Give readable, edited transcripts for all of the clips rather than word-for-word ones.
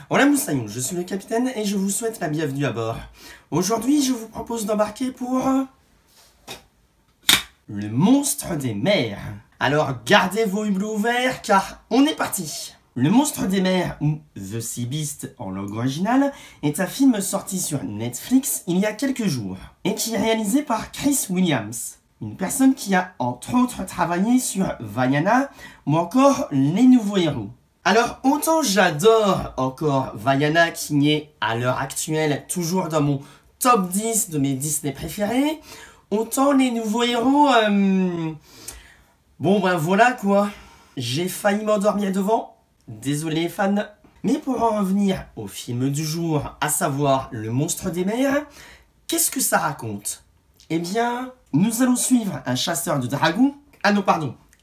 Hola Moussaillon, je suis le capitaine et je vous souhaite la bienvenue à bord. Aujourd'hui, je vous propose d'embarquer pour... le monstre des mers. Alors gardez vos hublots ouverts car on est parti. Le monstre des mers, ou The Sea Beast en langue originale, est un film sorti sur Netflix il y a quelques jours et qui est réalisé par Chris Williams. Une personne qui a entre autres travaillé sur Vaiana ou encore Les Nouveaux Héros. Alors autant j'adore encore Vaiana qui est à l'heure actuelle toujours dans mon top 10 de mes Disney préférés, autant Les Nouveaux Héros, bon ben voilà quoi, j'ai failli m'endormir devant, désolé les fans. Mais pour en revenir au film du jour, à savoir Le Monstre des Mers, qu'est-ce que ça raconte? Eh bien, nous allons suivre un chasseur de dragons,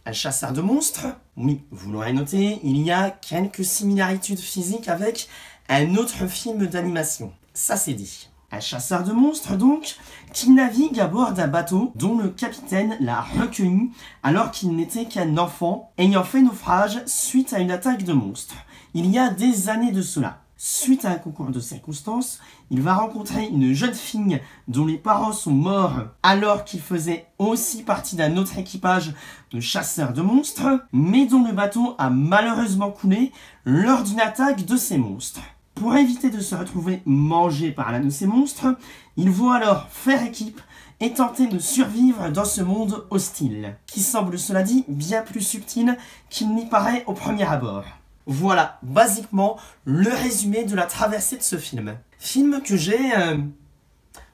un chasseur de monstres. Oui, vous l'aurez noté, il y a quelques similarités physiques avec un autre film d'animation. Ça c'est dit. Un chasseur de monstres donc, qui navigue à bord d'un bateau dont le capitaine l'a recueilli alors qu'il n'était qu'un enfant ayant fait naufrage suite à une attaque de monstres. Il y a des années de cela. Suite à un concours de circonstances, il va rencontrer une jeune fille dont les parents sont morts alors qu'il faisait aussi partie d'un autre équipage de chasseurs de monstres, mais dont le bateau a malheureusement coulé lors d'une attaque de ces monstres. Pour éviter de se retrouver mangé par l'un de ces monstres, il va alors faire équipe et tenter de survivre dans ce monde hostile, qui semble cela dit bien plus subtil qu'il n'y paraît au premier abord. Voilà, basiquement, le résumé de la traversée de ce film. Film que j'ai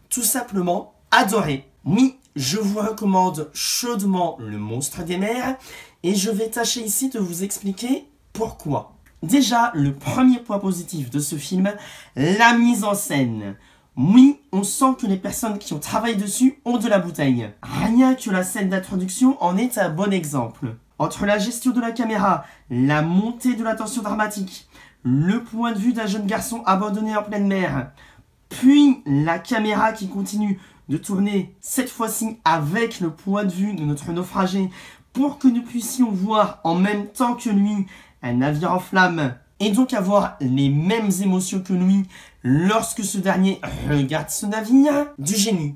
tout simplement adoré. Oui, je vous recommande chaudement Le Monstre des Mers et je vais tâcher ici de vous expliquer pourquoi. Déjà, le premier point positif de ce film, la mise en scène. Oui, on sent que les personnes qui ont travaillé dessus ont de la bouteille. Rien que la scène d'introduction en est un bon exemple. Entre la gestion de la caméra, la montée de la tension dramatique, le point de vue d'un jeune garçon abandonné en pleine mer, puis la caméra qui continue de tourner, cette fois-ci avec le point de vue de notre naufragé, pour que nous puissions voir en même temps que lui un navire en flammes, et donc avoir les mêmes émotions que lui lorsque ce dernier regarde ce navire, du génie.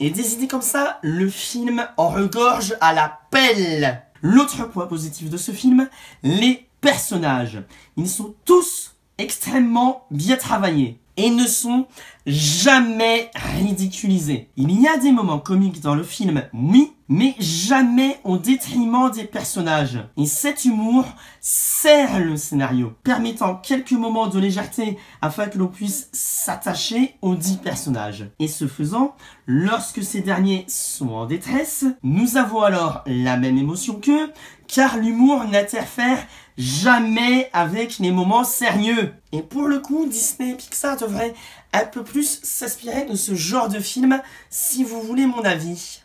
Et des idées comme ça, le film en regorge à la pelle. L'autre point positif de ce film, les personnages. Ils sont tous extrêmement bien travaillés et ne sont jamais ridiculisés. Il y a des moments comiques dans le film, oui, mais jamais au détriment des personnages. Et cet humour sert le scénario, permettant quelques moments de légèreté afin que l'on puisse s'attacher aux 10 personnages. Et ce faisant, lorsque ces derniers sont en détresse, nous avons alors la même émotion qu'eux, car l'humour n'interfère jamais avec les moments sérieux. Et pour le coup, Disney et Pixar devraient un peu plus s'inspirer de ce genre de film, si vous voulez mon avis.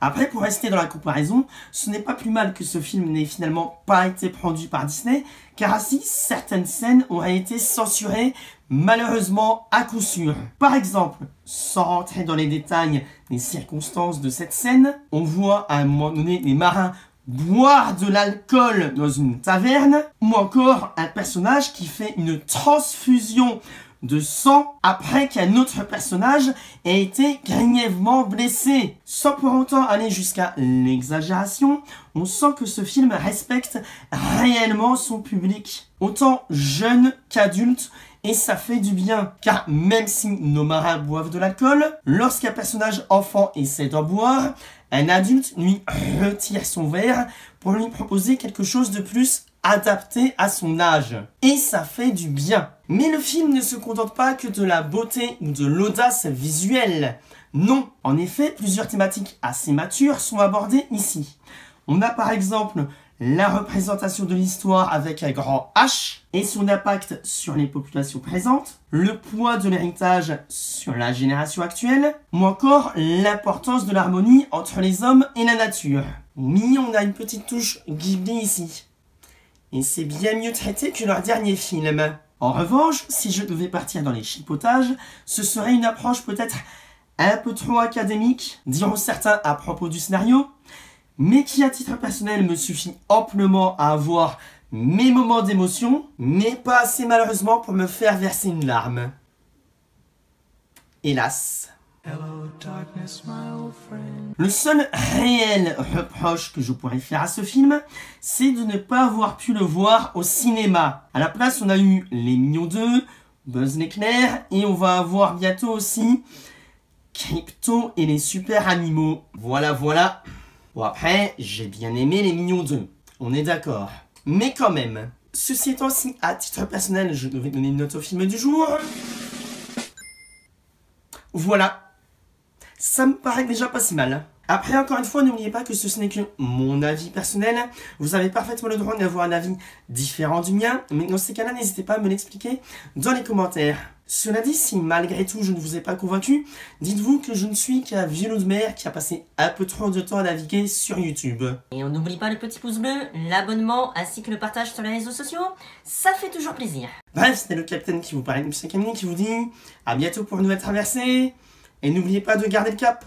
Après, pour rester dans la comparaison, ce n'est pas plus mal que ce film n'ait finalement pas été produit par Disney, car ainsi, certaines scènes auraient été censurées, malheureusement à coup sûr. Par exemple, sans rentrer dans les détails des circonstances de cette scène, on voit à un moment donné les marins boire de l'alcool dans une taverne, ou encore un personnage qui fait une transfusion de sang après qu'un autre personnage ait été grièvement blessé. Sans pour autant aller jusqu'à l'exagération, on sent que ce film respecte réellement son public, autant jeune qu'adulte, et ça fait du bien, car même si nos marins boivent de l'alcool, lorsqu'un personnage enfant essaie d'en boire, un adulte lui retire son verre pour lui proposer quelque chose de plus adapté à son âge. Et ça fait du bien. Mais le film ne se contente pas que de la beauté ou de l'audace visuelle. Non, en effet, plusieurs thématiques assez matures sont abordées ici. On a par exemple la représentation de l'histoire avec un grand H et son impact sur les populations présentes, le poids de l'héritage sur la génération actuelle, ou encore l'importance de l'harmonie entre les hommes et la nature. Oui, on a une petite touche Ghibli ici. Et c'est bien mieux traité que leur dernier film. En revanche, si je devais partir dans les chipotages, ce serait une approche peut-être un peu trop académique, diront certains à propos du scénario, mais qui à titre personnel me suffit amplement à avoir mes moments d'émotion, mais pas assez malheureusement pour me faire verser une larme. Hélas. Hello, darkness, my old friend. Le seul réel reproche que je pourrais faire à ce film, c'est de ne pas avoir pu le voir au cinéma. À la place, on a eu Les Mignons 2, Buzz l'éclair, et on va avoir bientôt aussi Crypto et les super animaux. Voilà. Bon après, j'ai bien aimé Les Mignons 2, on est d'accord. Mais quand même, ceci étant si à titre personnel, je devais donner une note au film du jour. Voilà. Ça me paraît déjà pas si mal. Après, encore une fois, n'oubliez pas que ce n'est que mon avis personnel. Vous avez parfaitement le droit d'avoir un avis différent du mien, mais dans ces cas-là, n'hésitez pas à me l'expliquer dans les commentaires. Cela dit, si malgré tout je ne vous ai pas convaincu, dites-vous que je ne suis qu'un vieux loup de mer qui a passé un peu trop de temps à naviguer sur YouTube. Et on n'oublie pas le petit pouce bleu, l'abonnement ainsi que le partage sur les réseaux sociaux, ça fait toujours plaisir. Bref, c'était le capitaine qui vous parlait de Psy qui vous dit à bientôt pour une nouvelle traversée, et n'oubliez pas de garder le cap.